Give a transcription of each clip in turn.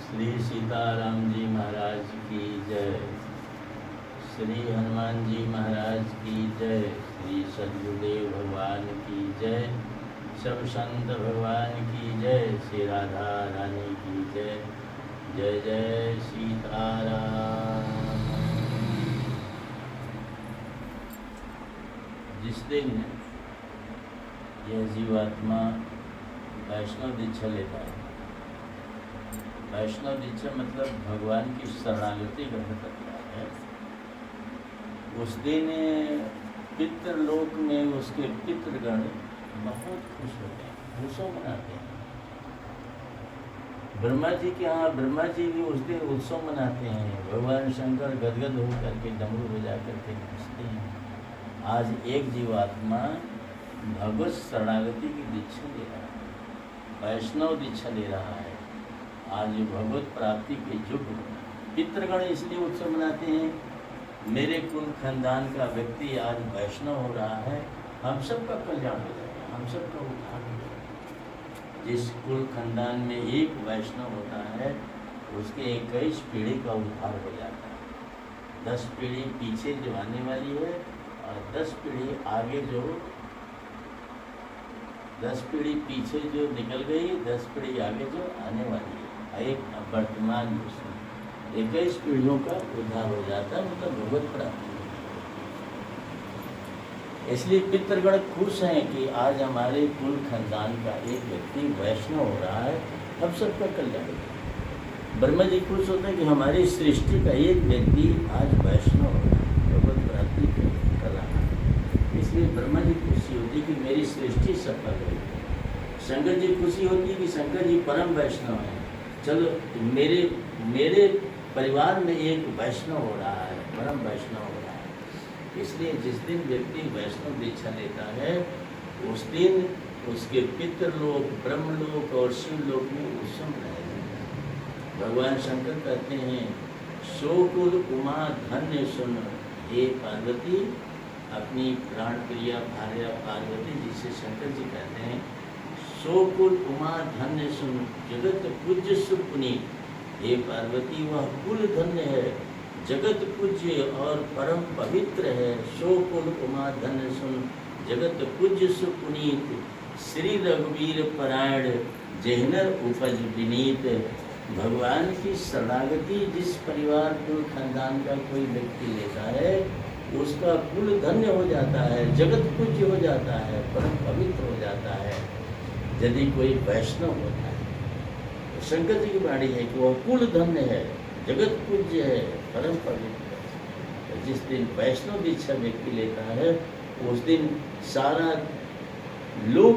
श्री सीताराम जी महाराज की जय। श्री हनुमान जी महाराज की जय। श्री सद्गुरुदेव भगवान की जय। सब संत भगवान की जय। श्री राधा रानी की जय। जय जय सीताराम। जिस दिन यह जीवात्मा वैष्णव दीक्षा लेता है, वैष्णव दीक्षा मतलब भगवान की शरणागति ग्रहण करता है, उस दिन पितृलोक में उसके पितृगण बहुत खुश होते हैं, उत्सव मनाते हैं। ब्रह्मा जी के यहाँ ब्रह्मा जी भी उस दिन उत्सव मनाते हैं। भगवान शंकर गदगद होकर के डमरू बजा करके नाचते हैं। आज एक जीवात्मा भगवत शरणागति की दीक्षा ले रहा है, वैष्णव दीक्षा ले रहा है। आज भगवत प्राप्ति के युग पितृगण इसलिए उत्सव मनाते हैं, मेरे कुल खानदान का व्यक्ति आज वैष्णव हो रहा है, हम सबका कल्याण हो जाएगा, हम सबका उद्धार हो जाएगा। जिस कुल खानदान में एक वैष्णव होता है उसके 21 पीढ़ी का उद्धार हो जाता है। 10 पीढ़ी पीछे जो आने वाली है और 10 पीढ़ी आगे जो 10 पीढ़ी पीछे जो निकल गई, 10 पीढ़ी आगे जो आने वाली है, एक वर्तमान में 21 पीढ़ियों का उद्धार हो जाता है, मतलब भगवत प्राप्ति। इसलिए पितृगण खुश हैं कि आज हमारे कुल खानदान का एक व्यक्ति वैष्णव हो रहा है, हम सबका कल्याण हो जाएगा। ब्रह्मा जी खुश होते हैं कि हमारी सृष्टि का एक व्यक्ति आज वैष्णव हो रहा है, भगवत प्राप्ति कर रहा है। इसलिए ब्रह्मा जी खुशी होती कि मेरी सृष्टि सफल हुई। शंकर जी खुशी होती कि शंकर जी परम वैष्णव हैं, चलो मेरे परिवार में एक वैष्णव हो रहा है, परम वैष्णव हो रहा है। इसलिए जिस दिन व्यक्ति वैष्णव दीक्षा लेता है उस दिन उसके पितृलोक, ब्रह्मलोक और शिवलोक में उत्सव मनाया जाता है। भगवान शंकर कहते हैं, सोकुल उमा धन्य सुन हे पार्वती, अपनी प्राण प्रिया भार्या पार्वती जिसे शंकर जी कहते हैं, सोकुल उमा धन्य सुन जगत पूज्य सुपुनीत, हे पार्वती वह कुल धन्य है, जगत पूज्य और परम पवित्र है। सोकुल उमा धन्य सुन जगत पूज्य सुपुनीत, श्री रघुवीर परायण जेहनर उपज विनीत। भगवान की शरणागति जिस परिवार कुल खानदान का कोई व्यक्ति लेता है उसका कुल धन्य हो जाता है, जगत पूज्य हो जाता है, परम पवित्र हो जाता है। यदि कोई वैष्णव होता है तो शंकर जी की वाणी है कि वह कुल धन्य है, जगत पूज्य है, परम पवित्र है। तो जिस दिन वैष्णव दीक्षा व्यक्ति लेता है उस दिन सारा लोग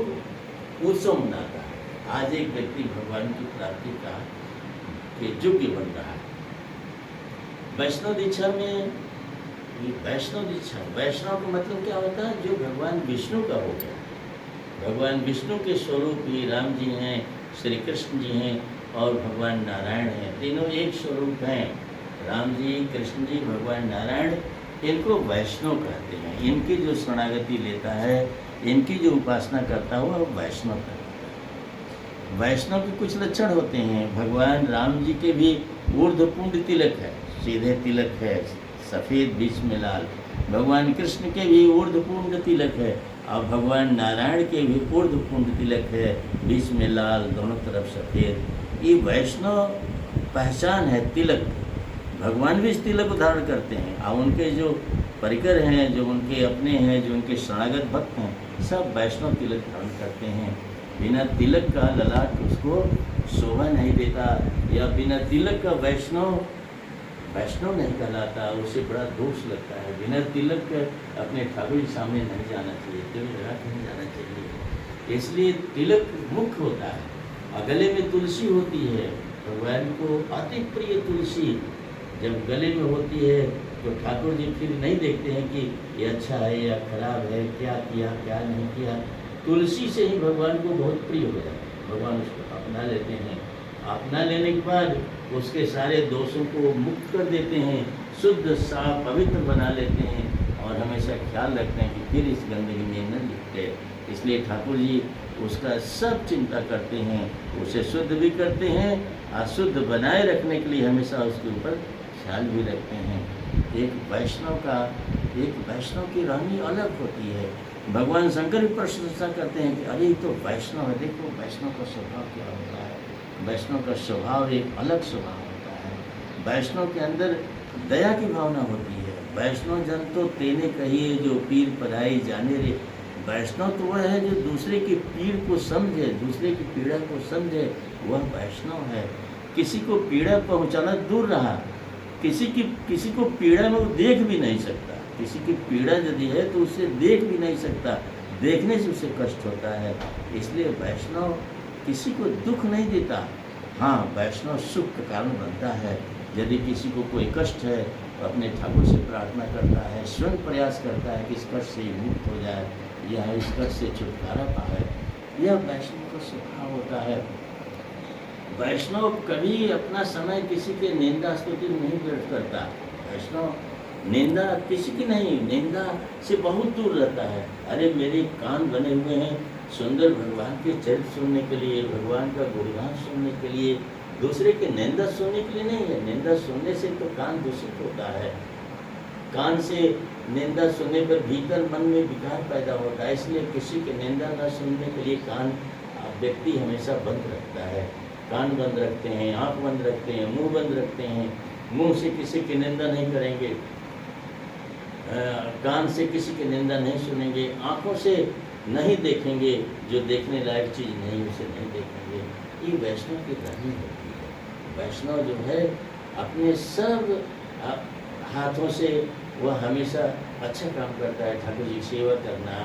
उत्सव मनाता है। आज एक व्यक्ति भगवान की प्राप्ति का के योग्य बन रहा है। वैष्णव दीक्षा में वैष्णव का मतलब क्या होता है? जो भगवान विष्णु का हो गया। भगवान विष्णु के स्वरूप ही राम जी हैं, श्री कृष्ण जी हैं और भगवान नारायण हैं। तीनों एक स्वरूप हैं, राम जी, कृष्ण जी, भगवान नारायण। इनको वैष्णव कहते हैं। इनकी जो शरणागति लेता है, इनकी जो उपासना करता है वो वैष्णव कहता है। वैष्णव के कुछ लक्षण होते हैं। भगवान राम जी के भी ऊर्ध्वपुंड तिलक है, सीधे तिलक है, सफ़ेद बीच में लाल। भगवान कृष्ण के भी ऊर्ध्वपुंड तिलक है और भगवान नारायण के भी ऊर्ध्वपुंड तिलक है, बीच में लाल, दोनों तरफ सफ़ेद। ये वैष्णव पहचान है, तिलक। भगवान भी इस तिलक को धारण करते हैं और उनके जो परिकर हैं, जो उनके अपने हैं, जो उनके शरणागत भक्त हैं, सब वैष्णव तिलक धारण करते हैं। बिना तिलक का ललाट उसको शोभा नहीं देता, या बिना तिलक का वैष्णव नहीं कहलाता, उसे बड़ा दोष लगता है। बिना तिलक के अपने ठाकुर जी सामने नहीं जाना चाहिए, तिलक लगा के नहीं जाना चाहिए। इसलिए तिलक मुख्य होता है। और गले में तुलसी होती है, भगवान को अति प्रिय तुलसी जब गले में होती है तो ठाकुर जी फिर नहीं देखते हैं कि ये अच्छा है या खराब है, क्या किया क्या नहीं किया। तुलसी से ही भगवान को बहुत प्रिय हो जाता है, भगवान उसको अपना लेते हैं। अपना लेने के बाद उसके सारे दोषों को मुक्त कर देते हैं, शुद्ध साफ पवित्र बना लेते हैं और हमेशा ख्याल रखते हैं कि फिर इस गंदगी में न लिपटे। इसलिए ठाकुर जी उसका सब चिंता करते हैं, उसे शुद्ध भी करते हैं, अशुद्ध बनाए रखने के लिए हमेशा उसके ऊपर ख्याल भी रखते हैं। एक वैष्णव की रहनी अलग होती है। भगवान शंकर भी प्रशंसा करते हैं कि अरे ये तो वैष्णव है, देखो वैष्णव का स्वभाव क्या होता है। वैष्णव का स्वभाव एक अलग स्वभाव होता है। वैष्णव के अंदर दया की भावना होती है। वैष्णव जन तो तेने कहिए जो पीर पराई जाने रे। वैष्णव तो वह है जो दूसरे की पीड़ को समझे, दूसरे की पीड़ा को समझे, वह वैष्णव है। किसी को पीड़ा पहुंचाना दूर रहा, किसी को पीड़ा में वो देख भी नहीं सकता। किसी की पीड़ा यदि है तो उसे देख भी नहीं सकता, देखने से उसे कष्ट होता है। इसलिए वैष्णव किसी को दुख नहीं देता। हाँ, वैष्णव सुख का कारण बनता है। यदि किसी को कोई कष्ट है तो अपने ठाकुर से प्रार्थना करता है, स्वयं प्रयास करता है कि इस कष्ट से मुक्त हो जाए या इस कष्ट से छुटकारा पाए। यह वैष्णव का स्वभाव होता है। वैष्णव कभी अपना समय किसी के निंदा स्तुति में नहीं व्यर्थ करता। वैष्णव निंदा किसी की नहीं, निंदा से बहुत दूर रहता है। अरे मेरे कान बने हुए हैं सुंदर भगवान के चरित्र सुनने के लिए, भगवान का गुणगान सुनने के लिए, दूसरे के निंदा सुनने के लिए नहीं है। निंदा सुनने से तो कान दूषित होता है। कान से निंदा सुनने पर भीतर मन में विकार पैदा होता है। इसलिए किसी की निंदा न सुनने के लिए कान व्यक्ति हमेशा बंद रखता है। कान बंद रखते हैं, आँख बंद रखते हैं, मुंह बंद रखते हैं। मुंह से किसी की निंदा नहीं करेंगे, कान से किसी की निंदा नहीं सुनेंगे, आँखों से नहीं देखेंगे, जो देखने लायक चीज़ नहीं उसे नहीं देखेंगे। ये वैष्णव की रहनी होती है। वैष्णव जो है अपने सब हाथों से वह हमेशा अच्छा काम करता है। ठाकुर जी की सेवा करना,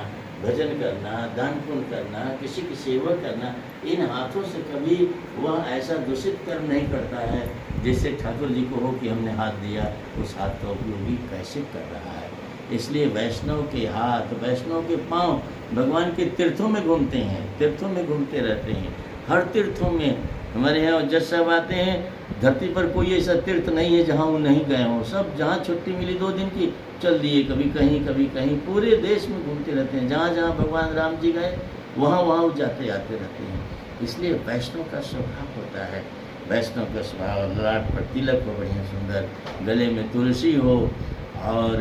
भजन करना, दान पुण्य करना, किसी की सेवा करना, इन हाथों से कभी वह ऐसा दूषित कर्म नहीं करता है जिससे ठाकुर जी को हो कि हमने हाथ दिया, उस हाथ का उपयोग भी कैसे कर रहा है। इसलिए वैष्णव के हाथ, वैष्णव के पांव भगवान के तीर्थों में घूमते हैं, तीर्थों में घूमते रहते हैं। हर तीर्थों में हमारे यहाँ जज साहब आते हैं, धरती पर कोई ऐसा तीर्थ नहीं है जहाँ वो नहीं गए हों। सब जहाँ छुट्टी मिली 2 दिन की चल दिए, कभी कहीं, पूरे देश में घूमते रहते हैं। जहाँ जहाँ भगवान राम जी गए वहाँ वो जाते आते रहते हैं। इसलिए वैष्णव का स्वभाव होता है। वैष्णव का स्वभाव, ललाट पर तिलक हो बढ़िया सुंदर, गले में तुलसी हो और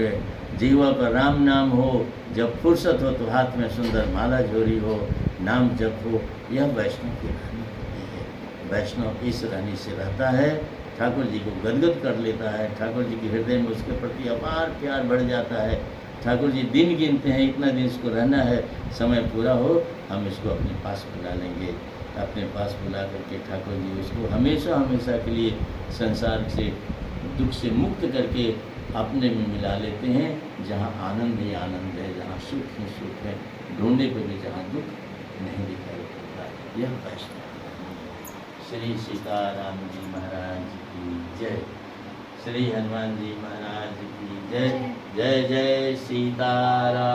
जीवा पर राम नाम हो, जब फुर्सत हो तो हाथ में सुंदर माला झोरी हो, नाम जप हो। यह वैष्णव की रहनी होती है। वैष्णव इस रहनी से रहता है, ठाकुर जी को गदगद कर लेता है। ठाकुर जी के हृदय में उसके प्रति अपार प्यार बढ़ जाता है। ठाकुर जी दिन गिनते हैं, इतना दिन इसको रहना है, समय पूरा हो हम इसको अपने पास बुला लेंगे। अपने पास बुला करके ठाकुर जी उसको हमेशा हमेशा के लिए संसार से दुख से मुक्त करके अपने में मिला लेते हैं। जहाँ आनंद ही आनंद है, जहाँ सुख ही सुख है, ढूंढने पर भी जहाँ दुख नहीं दिखाई देता। यह वैष्णव। श्री सीताराम जी महाराज की जय। श्री हनुमान जी महाराज की जय। जय जय सीताराम।